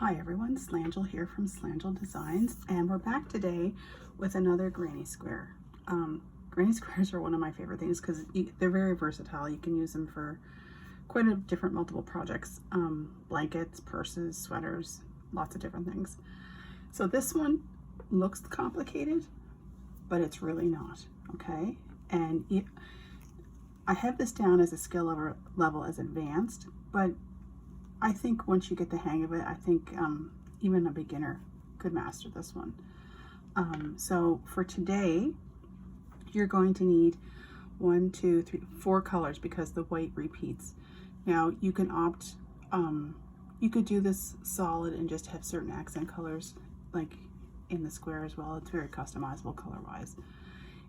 Hi everyone, Slangel here from Slangel Designs, and we're back today with another granny square. Granny squares are one of my favorite things because they're very versatile. You can use them for quite a different multiple projects, blankets, purses, sweaters, lots of different things. So this one looks complicated, but it's really not, okay? And I have this down as a skill level as advanced, but I think once you get the hang of it, I think even a beginner could master this one. So for today, you're going to need 4 colors because the white repeats. Now you can opt, you could do this solid and just have certain accent colors like in the square as well. It's very customizable color-wise.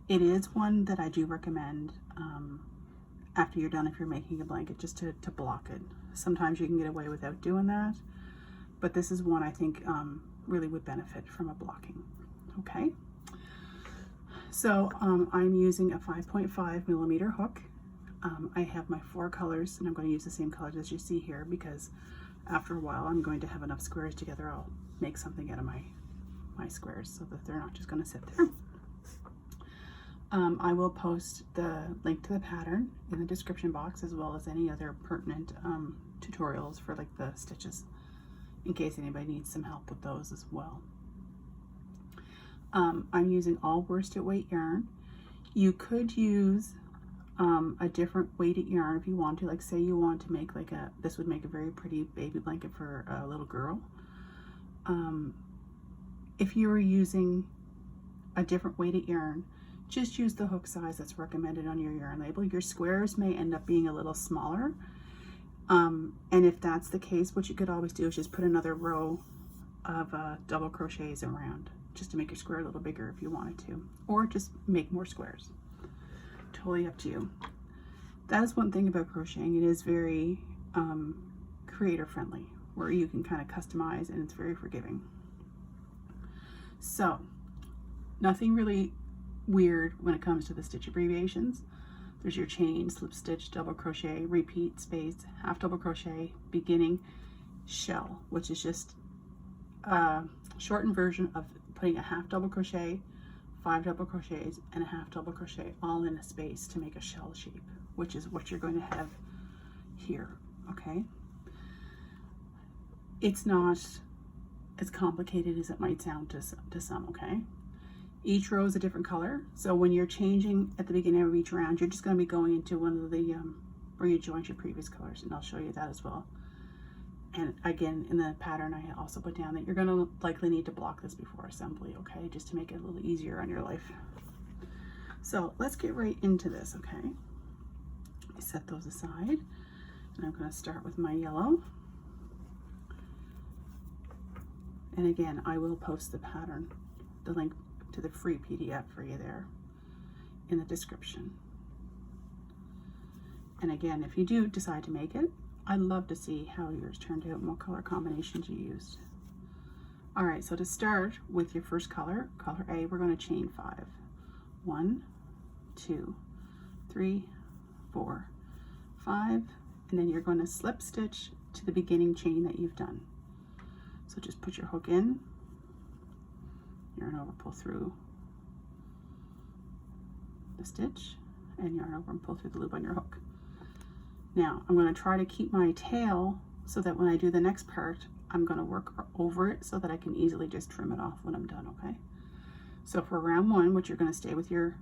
It is one that I do recommend after you're done if you're making a blanket, just to block it. Sometimes you can get away without doing that, but this is one I think really would benefit from a blocking. Okay, so I'm using a 5.5 millimeter hook. I have my 4 colors, and I'm going to use the same colors as you see here because after a while I'm going to have enough squares together. I'll make something out of my squares so that they're not just going to sit there. I will post the link to the pattern in the description box, as well as any other pertinent tutorials for like the stitches, in case anybody needs some help with those as well. I'm using all worsted weight yarn. You could use a different weighted yarn if you want to, like say you want to make like this would make a very pretty baby blanket for a little girl. If you were using a different weighted yarn, just use the hook size that's recommended on your yarn label. Your squares may end up being a little smaller. And if that's the case, what you could always do is just put another row of double crochets around, just to make your square a little bigger if you wanted to, or just make more squares. Totally up to you. That is one thing about crocheting. It is very creator friendly, where you can kind of customize, and it's very forgiving. So nothing really weird when it comes to the stitch abbreviations. There's your chain, slip stitch, double crochet, repeat, space, half double crochet, beginning, shell, which is just a shortened version of putting a half double crochet, 5 double crochets, and a half double crochet all in a space to make a shell shape, which is what you're going to have here. Okay, it's not as complicated as it might sound to some. Okay, each row is a different color, so when you're changing at the beginning of each round, you're just going to be going into one of the where you joined your previous colors, and I'll show you that as well. And again, in the pattern, I also put down that you're going to likely need to block this before assembly, okay, just to make it a little easier on your life. So let's get right into this. Okay, I set those aside, and I'm going to start with my yellow. And again, I will post the pattern, the link to the free PDF for you there in the description. And again, if you do decide to make it, I'd love to see how yours turned out and what color combinations you used. All right, so to start with your first color, color A, we're going to chain 5. 1, 2, 3, 4, 5, and then you're going to slip stitch to the beginning chain that you've done. So just put your hook in, yarn over, pull through the stitch, and yarn over and pull through the loop on your hook. Now I'm going to try to keep my tail so that when I do the next part, I'm going to work over it so that I can easily just trim it off when I'm done. Okay, so for round 1, which you're going to stay with your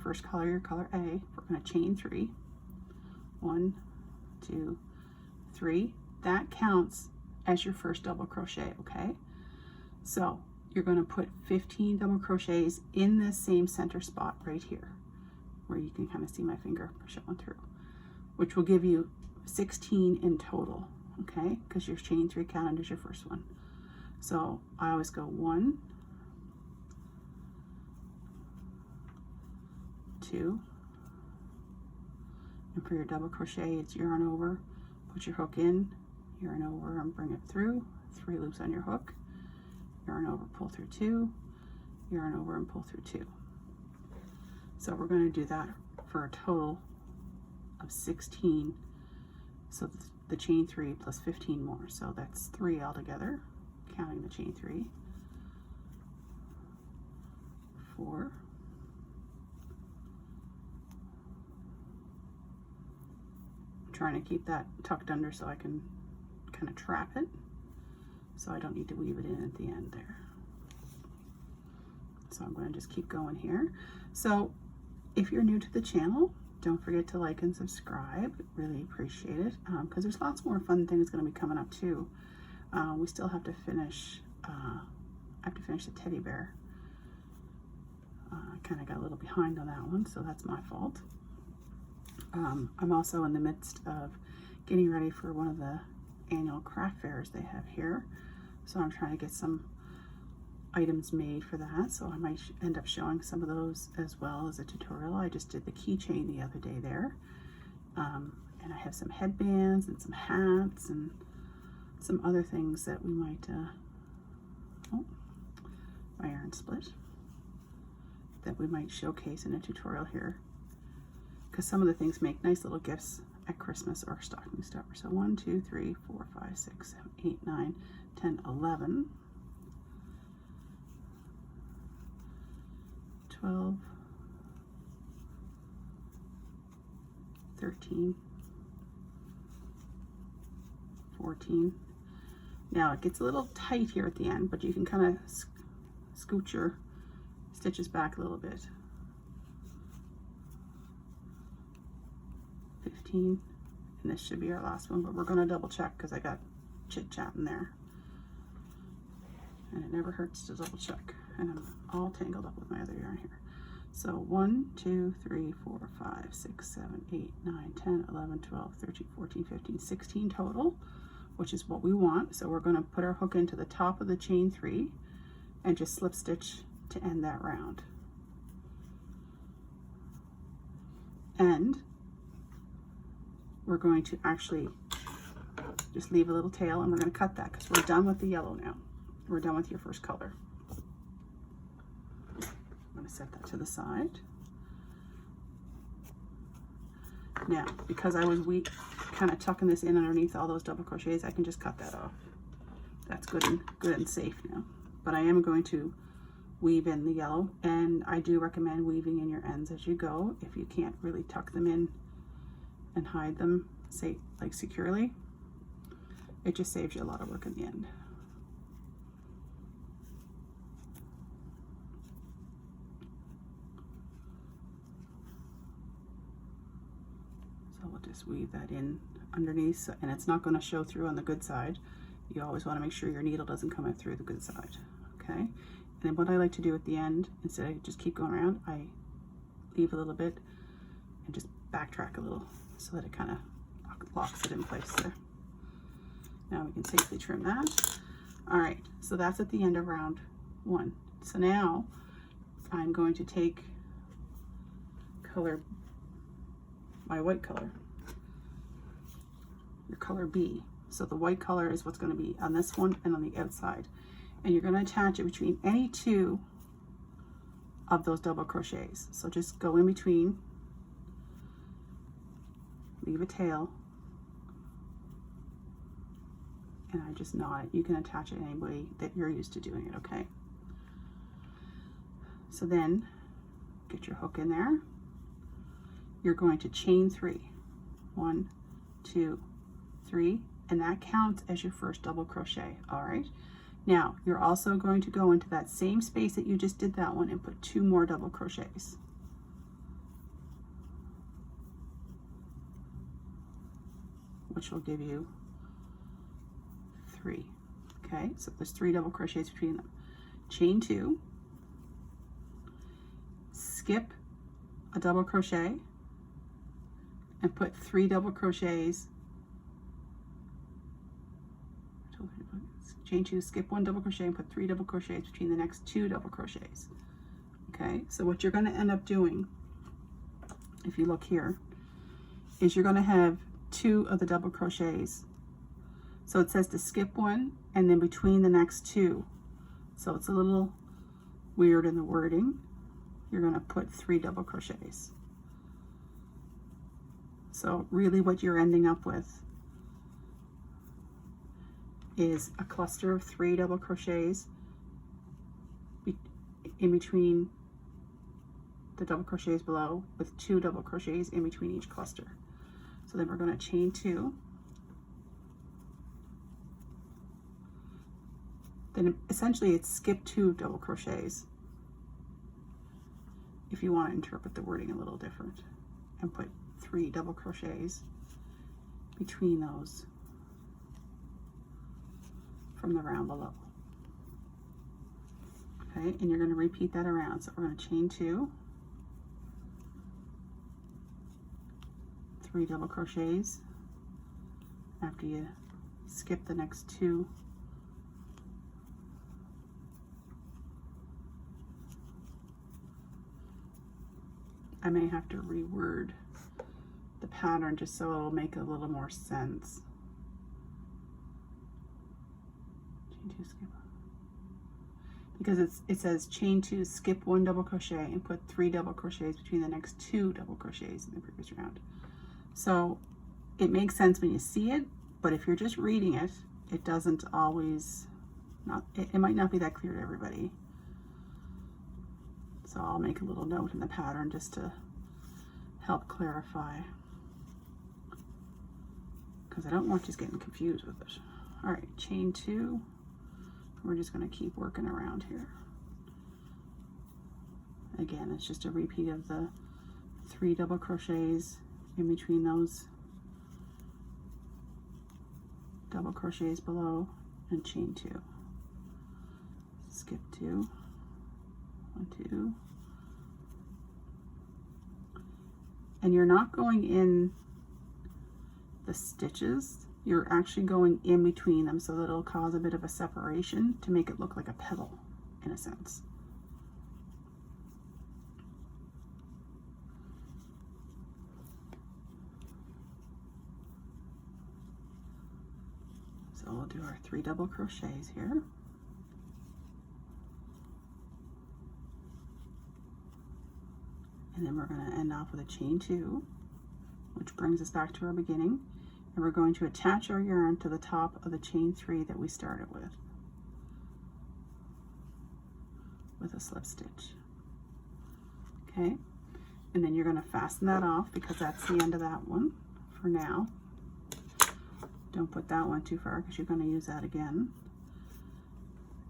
first color, your color A, we're going to chain 3. 1, 2, 3. That counts as your first double crochet. Okay, so you're going to put 15 double crochets in this same center spot right here, where you can kind of see my finger showing through, which will give you 16 in total, okay, because your chain 3 counted as your first one. So I always go 1, 2, and for your double crochet, it's yarn over, put your hook in, yarn over and bring it through, 3 loops on your hook, yarn over, pull through 2, yarn over and pull through 2. So we're going to do that for a total of 16. So the chain 3 plus 15 more, so that's 3 altogether. counting the chain 3, 4, 'I'm trying to keep that tucked under so I can kind of trap it, so I don't need to weave it in at the end there. So I'm going to just keep going here. So if you're new to the channel, don't forget to like and subscribe. Really appreciate it, because there's lots more fun things going to be coming up too. We still have to finish, I have to finish the teddy bear. I kind of got a little behind on that one, so that's my fault. I'm also in the midst of getting ready for one of the annual craft fairs they have here. So I'm trying to get some items made for that, so I might end up showing some of those as well as a tutorial. I just did the keychain the other day there, and I have some headbands and some hats and some other things that we might oh, my yarn split, that we might showcase in a tutorial here, because some of the things make nice little gifts at Christmas or stocking stuffer. So 1, 2, 3, 4, 5, 6, 7, 8, 9, 10, 11, 12, 13, 14. Now it gets a little tight here at the end, but you can kind of scoot your stitches back a little bit. 15, and this should be our last one, but we're going to double check because I got chit chat in there, and it never hurts to double check. And I'm all tangled up with my other yarn here. So 1, 2, 3, 4, 5, 6, 7, 8, 9, 10, 11, 12, 13, 14, 15, 16 total, which is what we want. So we're going to put our hook into the top of the chain 3 and just slip stitch to end that round. And we're going to actually just leave a little tail, and we're going to cut that because we're done with the yellow now. We're done with your first color. I'm going to set that to the side. Now, because I was kind of tucking this in underneath all those double crochets, I can just cut that off. That's good and safe now. But I am going to weave in the yellow, and I do recommend weaving in your ends as you go if you can't really tuck them in and hide them, say, like securely. It just saves you a lot of work in the end. So we'll just weave that in underneath, and it's not going to show through on the good side. You always want to make sure your needle doesn't come out through the good side. Okay, and then what I like to do at the end, instead of just keep going around, I leave a little bit and just backtrack a little so that it kind of locks it in place there. Now we can safely trim that. All right, so that's at the end of round 1. So now I'm going to take color, my white color, your color B. So the white color is what's going to be on this one and on the outside. And you're going to attach it between any 2 of those double crochets. So just go in between, leave a tail, and I just knot it. You can attach it any way that you're used to doing it, okay? So then get your hook in there. You're going to chain 3. 1, 2, 3, and that counts as your first double crochet. All right, now you're also going to go into that same space that you just did that one and put 2 more double crochets. Which will give you 3. Okay, so there's 3 double crochets between them. Chain 2, skip a double crochet, and put 3 double crochets. Chain 2, skip 1 double crochet, and put 3 double crochets between the next 2 double crochets. Okay, so what you're going to end up doing, if you look here, is you're going to have 2 of the double crochets. So it says to skip 1 and then between the next 2. So it's a little weird in the wording. You're going to put 3 double crochets. So really what you're ending up with is a cluster of 3 double crochets in between the double crochets below, with 2 double crochets in between each cluster. So then we're going to chain 2. Then essentially it's skip 2 double crochets if you want to interpret the wording a little different, and put 3 double crochets between those from the round below. Okay, and you're going to repeat that around. So we're going to chain 2, 3 double crochets after you skip the next 2. I may have to reword the pattern just so it'll make a little more sense. Chain 2, skip. Because it says chain 2, skip 1 double crochet, and put 3 double crochets between the next 2 double crochets in the previous round. So it makes sense when you see it, but if you're just reading it, it doesn't always, it might not be that clear to everybody. So I'll make a little note in the pattern just to help clarify, because I don't want you getting confused with it. All right, chain 2. We're just going to keep working around here. Again, it's just a repeat of the 3 double crochets in between those double crochets below, and chain 2. Skip 2, 1, 2. And you're not going in the stitches, you're actually going in between them, so that it'll cause a bit of a separation to make it look like a petal in a sense. So we'll do our 3 double crochets here. And then we're going to end off with a chain 2, which brings us back to our beginning. And we're going to attach our yarn to the top of the chain 3 that we started with a slip stitch. Okay, and then you're going to fasten that off, because that's the end of that one for now. Don't put that one too far, because you're going to use that again.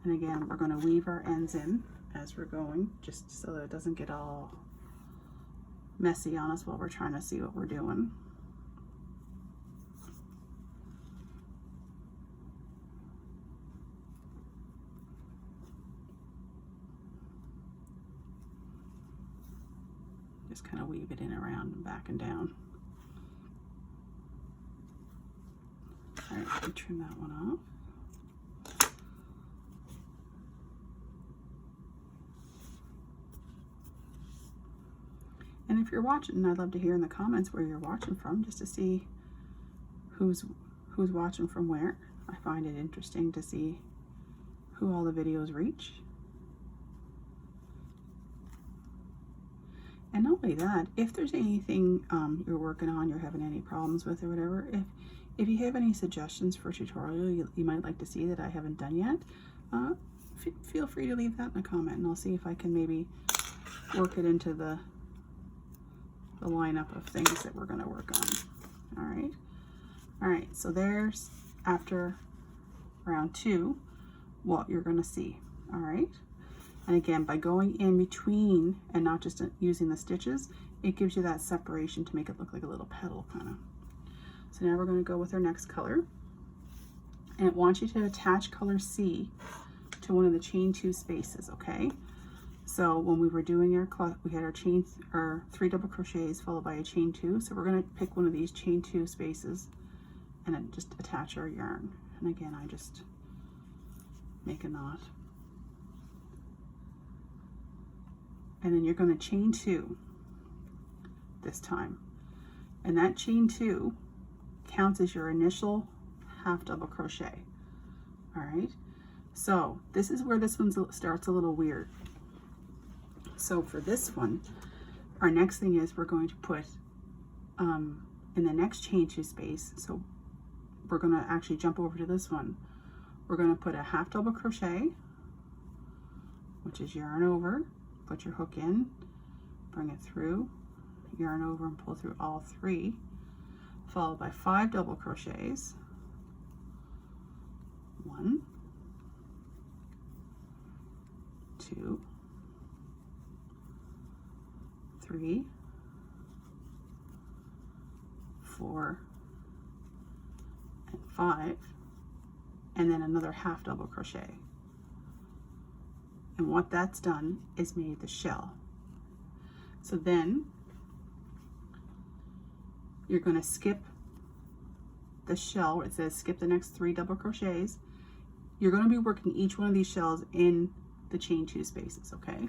And again, we're going to weave our ends in as we're going, just so that it doesn't get all messy on us while we're trying to see what we're doing. Just kind of weave it in around and back and down. All right, let me trim that one off. And if you're watching, I'd love to hear in the comments where you're watching from, just to see who's watching from where. I find it interesting to see who all the videos reach. And not only that, if there's anything you're working on, you're having any problems with or whatever, if you have any suggestions for a tutorial you might like to see that I haven't done yet, feel free to leave that in a comment, and I'll see if I can maybe work it into the lineup of things that we're going to work on. All right, so there's, after round 2, what you're going to see. All right, and again, by going in between and not just using the stitches, it gives you that separation to make it look like a little petal kind of. So now we're going to go with our next color, and it wants you to attach color C to one of the chain 2 spaces. Okay, so when we were doing we had our 3 double crochets followed by a chain 2. So we're going to pick one of these chain 2 spaces and then just attach our yarn. And again, I just make a knot. And then you're going to chain 2 this time. And that chain 2 counts as your initial half double crochet. All right, so this is where this one starts a little weird. So for this one, our next thing is we're going to put in the next chain 2 space, so we're going to actually jump over to this one. we're going to put a half double crochet, which is yarn over, put your hook in, bring it through, yarn over and pull through all 3, followed by 5 double crochets, 1, 2, 3, 4, and 5, and then another half double crochet. And what that's done is made the shell. So then you're going to skip the shell. It says skip the next 3 double crochets. You're going to be working each one of these shells in the chain 2 spaces, okay?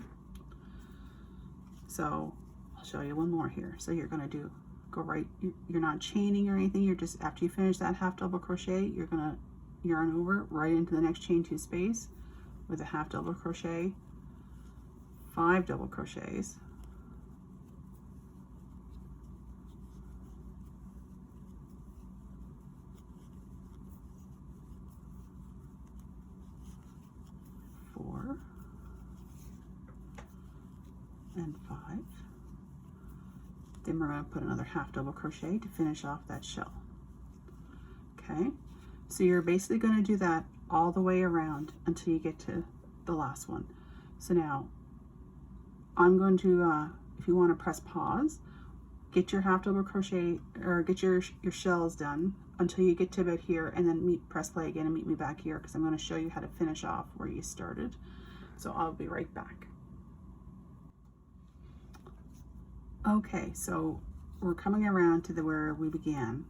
So I'll show you one more here. So you're going to go right, you're not chaining or anything, you're just, after you finish that half double crochet, you're going to yarn over right into the next chain 2 space with a half double crochet, 5 double crochets, and 5. Then we're going to put another half double crochet to finish off that shell. Okay, so you're basically going to do that all the way around until you get to the last one. So now I'm going to, if you want to press pause, get your half double crochet or get your shells done until you get to about here, and then press play again and meet me back here, because I'm going to show you how to finish off where you started. So I'll be right back. Okay, so we're coming around to where we began.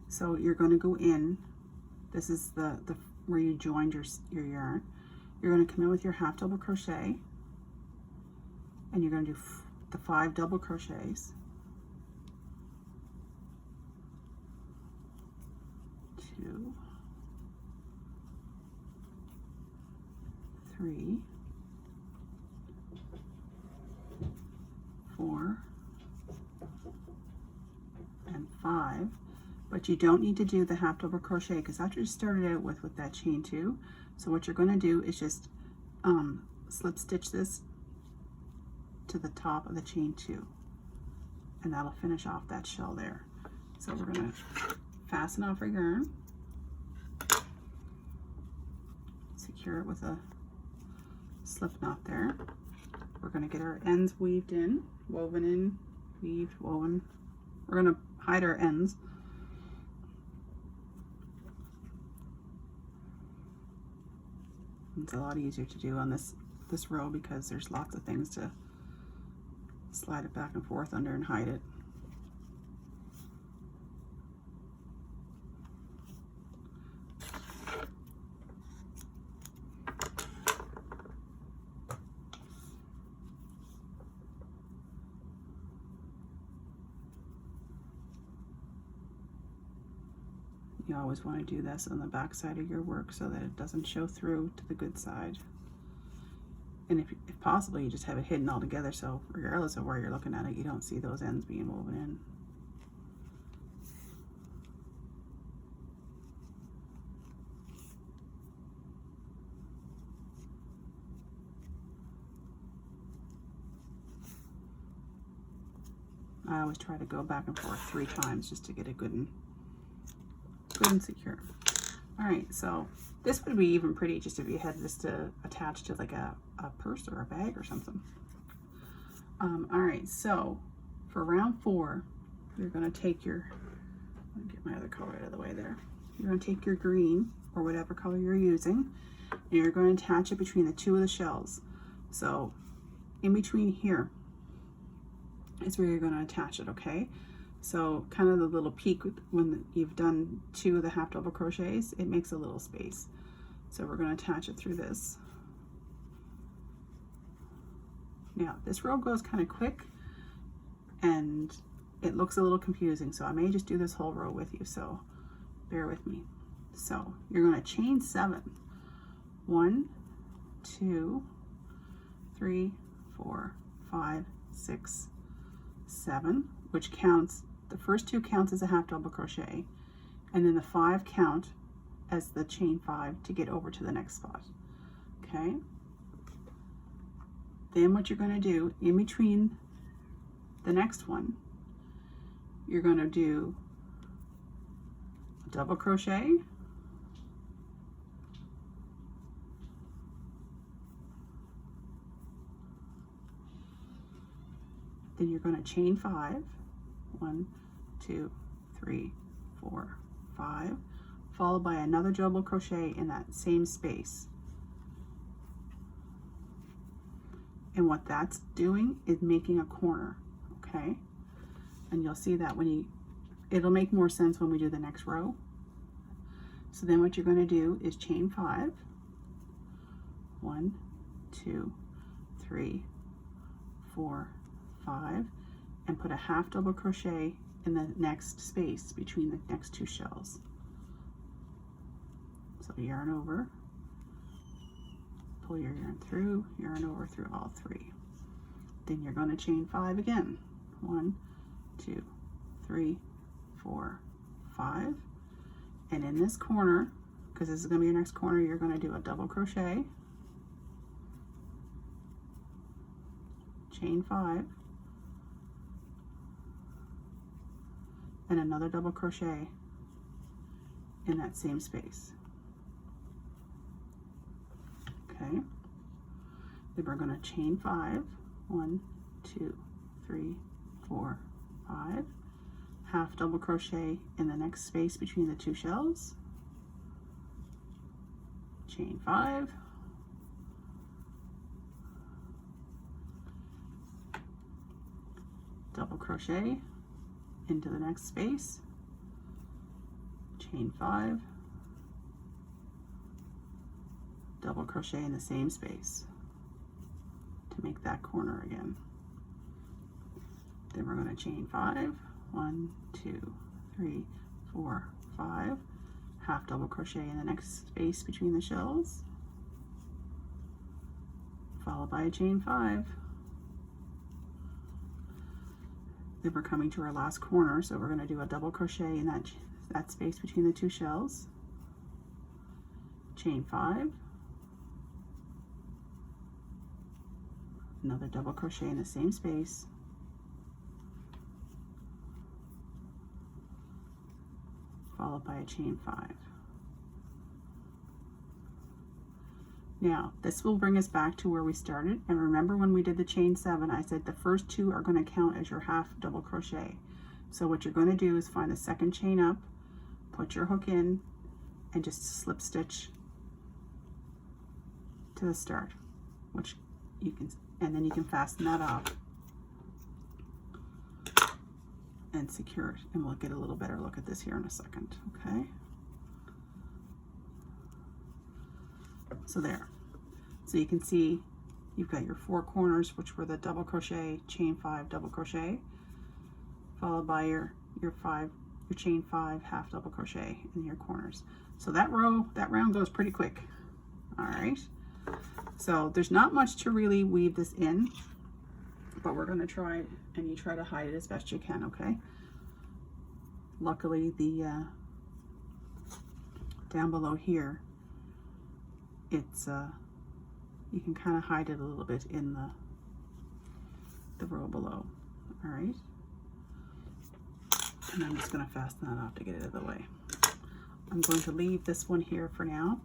So you're going to go in. This is the where you joined your yarn. You're going to come in with your half double crochet, and you're going to do the 5 double crochets, 2, 3, 4, and 5, but you don't need to do the half double crochet because that's what you started out with that chain 2. So what you're going to do is just slip stitch this to the top of the chain 2, and that'll finish off that shell there. So we're going to fasten off our yarn, secure it with a slip knot there. We're going to get our ends weaved in, woven in, weaved, woven. We're going to hide our ends. It's a lot easier to do on this row because there's lots of things to slide it back and forth under and hide it. You always want to do this on the back side of your work so that it doesn't show through to the good side. And if possible, you just have it hidden altogether, so regardless of where you're looking at it, you don't see those ends being woven in. I always try to go back and forth 3 times just to get it good and secure. All right, so this would be even pretty just if you had this to attach to like a purse or a bag or something. All right, so for round 4, you're going to take your, let me get my other color out of the way there. You're going to take your green or whatever color you're using, and you're going to attach it between the 2 of the shells. So in between here is where you're going to attach it, okay? So kind of the little peak when you've done 2 of the half double crochets, it makes a little space. So we're going to attach it through this. Now this row goes kind of quick and it looks a little confusing, so I may just do this whole row with you, so bear with me. So you're going to chain 7. 1, 2, 3, 4, 5, 6, 7, which counts, the first 2 counts as a half double crochet, and then the 5 count as the chain 5 to get over to the next spot. Okay, then what you're going to do in between the next one, you're going to do a double crochet, then you're going to chain 5, 1, 2, 3, 4, 5, followed by another double crochet in that same space. And what that's doing is making a corner, okay? And you'll see that it'll make more sense when we do the next row. So then what you're going to do is chain 5, 1, 2, 3, 4, 5, and put a half double crochet in the next space between the next 2 shells. So yarn over, pull your yarn over through all 3. Then you're going to chain 5 again. 1, 2, 3, 4, 5. And in this corner, because this is going to be your next corner, you're going to do a double crochet, chain 5, and another double crochet in that same space. Okay, then we're going to chain 5, 1, 2, 3, 4, 5, half double crochet in the next space between the 2 shells, chain 5, double crochet into the next space, chain 5, double crochet in the same space to make that corner again. Then we're going to chain 5, 1, 2, 3, 4, 5, half double crochet in the next space between the shells, followed by a chain 5. Then we're coming to our last corner, so we're going to do a double crochet in that space between the 2 shells, chain 5, another double crochet in the same space, followed by a chain 5. Now this will bring us back to where we started, and remember when we did the chain 7, I said the first 2 are going to count as your half double crochet. So what you're going to do is find the second chain up, put your hook in, and just slip stitch to the start, which you can, and then you can fasten that off and secure it, and we'll get a little better look at this here in a second. Okay, so there, so you can see you've got your 4 corners, which were the double crochet, chain 5, double crochet, followed by your chain 5, half double crochet in your corners. So that round goes pretty quick. All right, so there's not much to really weave this in, but we're going to try, and you try to hide it as best you can. Okay, luckily the down below here, it's you can kind of hide it a little bit in the row below. All right, and I'm just going to fasten that off to get it out of the way. I'm going to leave this one here for now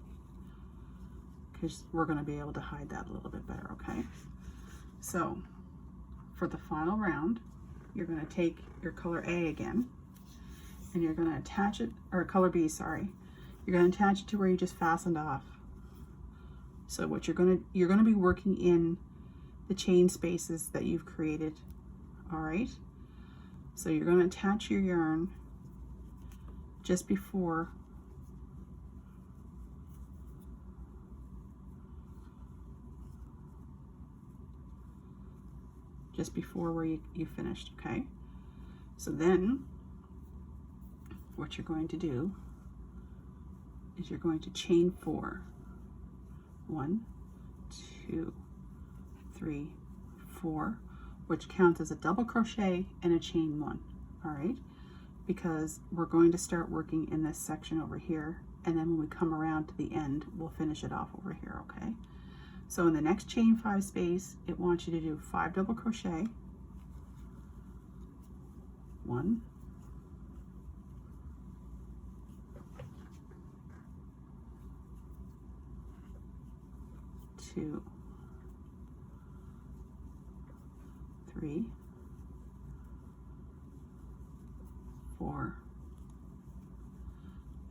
because we're going to be able to hide that a little bit better. Okay, so for the final round, you're going to take your color A again, and you're going to attach it, or color B, sorry. You're going to attach it to where you just fastened off. So what you're going to be working in the chain spaces that you've created. All right, so you're going to attach your yarn just before where you finished. Okay, so then what you're going to do is you're going to chain 4. 1, 2, 3, 4, which counts as a double crochet and a chain 1. All right, because we're going to start working in this section over here and then when we come around to the end, we'll finish it off over here, okay? So in the next chain 5 space, it wants you to do 5 double crochet, 1, 2, 3, 4,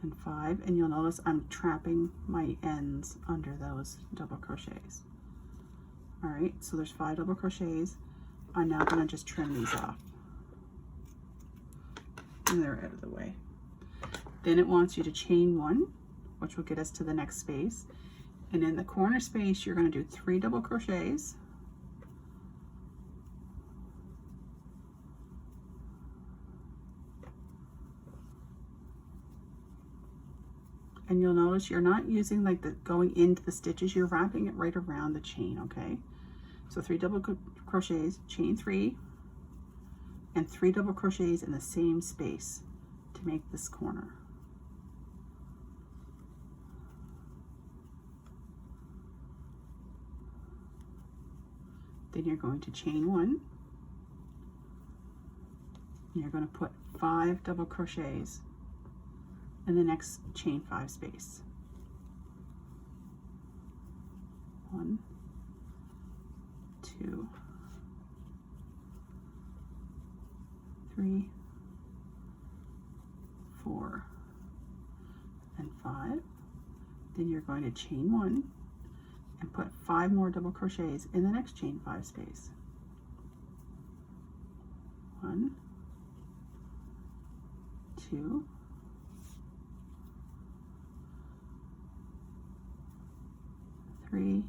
and 5, and you'll notice I'm trapping my ends under those double crochets. All right, so there's 5 double crochets. I'm now going to just trim these off, and they're out of the way. Then it wants you to chain 1, which will get us to the next space, and in the corner space you're going to do 3 double crochets, and you'll notice you're not using like the going into the stitches, you're wrapping it right around the chain, okay? So 3 double crochets, chain 3, and 3 double crochets in the same space to make this corner. Then you're going to chain 1, and you're going to put 5 double crochets in the next chain 5 space. 1, 2, 3, 4, and 5. Then you're going to chain 1 and put 5 more double crochets in the next chain 5 space. 1, 2, 3,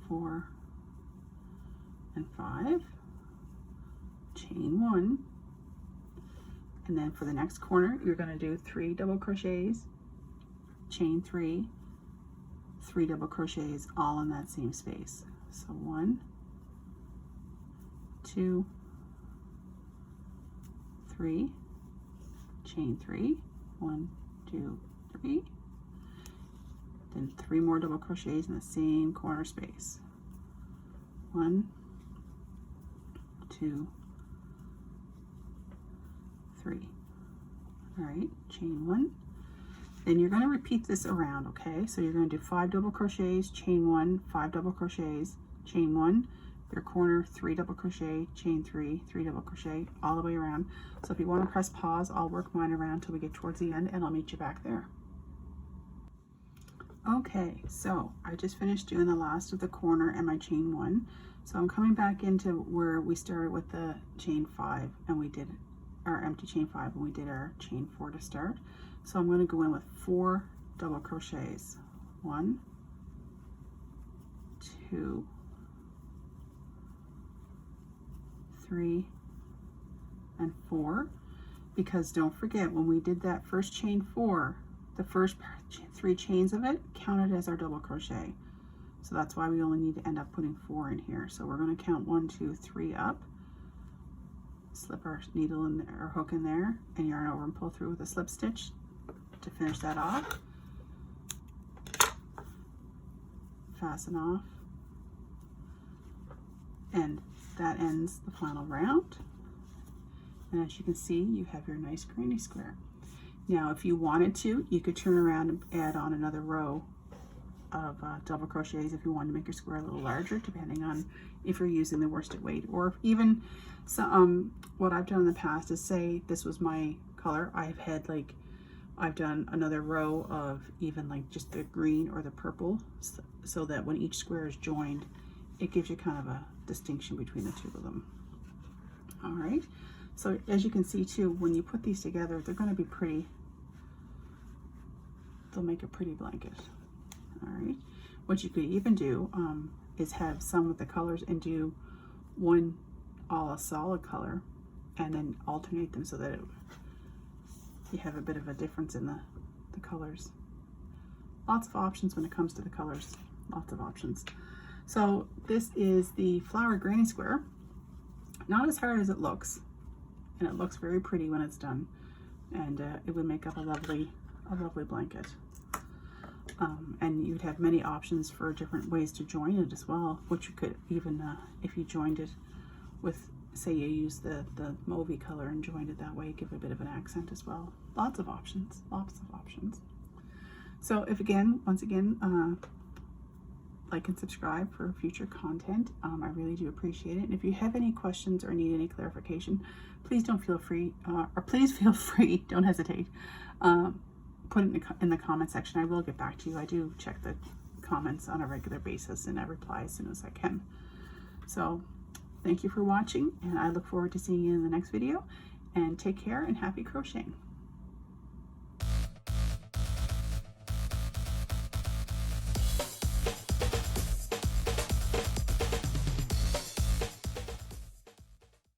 4, and 5, chain 1, and then for the next corner you're going to do 3 double crochets, chain 3, 3 double crochets all in that same space. So 1, 2, 3, chain 3, 1, 2, 3, then 3 more double crochets in the same corner space. 1, 2, 3. All right, chain 1. Then you're going to repeat this around, okay? So you're going to do 5 double crochets, chain 1, 5 double crochets, chain 1, your corner, 3 double crochet, chain 3, 3 double crochet, all the way around. So if you want to press pause, I'll work mine around till we get towards the end, and I'll meet you back there. Okay, so I just finished doing the last of the corner and my chain 1. So I'm coming back into where we started with the chain 5, and we did our empty chain 5, and we did our chain 4 to start. So I'm going to go in with 4 double crochets. 1, 2, 3, and 4. Because don't forget, when we did that first chain 4, the first 3 chains of it counted as our double crochet. So that's why we only need to end up putting 4 in here. So we're going to count 1, 2, 3 up, slip our needle in there, or hook in there, and yarn over and pull through with a slip stitch to finish that off. Fasten off, and that ends the final round. And as you can see, you have your nice granny square. Now if you wanted to, you could turn around and add on another row of double crochets if you wanted to make your square a little larger, depending on if you're using the worsted weight, or if even what I've done in the past is, say this was my color, I've done another row of even like just the green or the purple, so that when each square is joined, it gives you kind of a distinction between the two of them. All right, so as you can see too, when you put these together, they're going to be pretty. They'll make a pretty blanket. All right, what you could even do is have some of the colors and do one all a solid color, and then alternate them so that you have a bit of a difference in the colors. Lots of options when it comes to the colors, lots of options. So this is the flower granny square. Not as hard as it looks, and it looks very pretty when it's done, and it would make up a lovely blanket. And you'd have many options for different ways to join it as well, which you could even, if you joined it with, say you use the mauvey color and joined it that way, give it a bit of an accent as well. Lots of options, lots of options. So if once again, like and subscribe for future content. I really do appreciate it. And if you have any questions or need any clarification, please don't feel free, please feel free, don't hesitate. Put it in the comment section. I will get back to you. I do check the comments on a regular basis and I reply as soon as I can. So thank you for watching, and I look forward to seeing you in the next video, and take care and happy crocheting.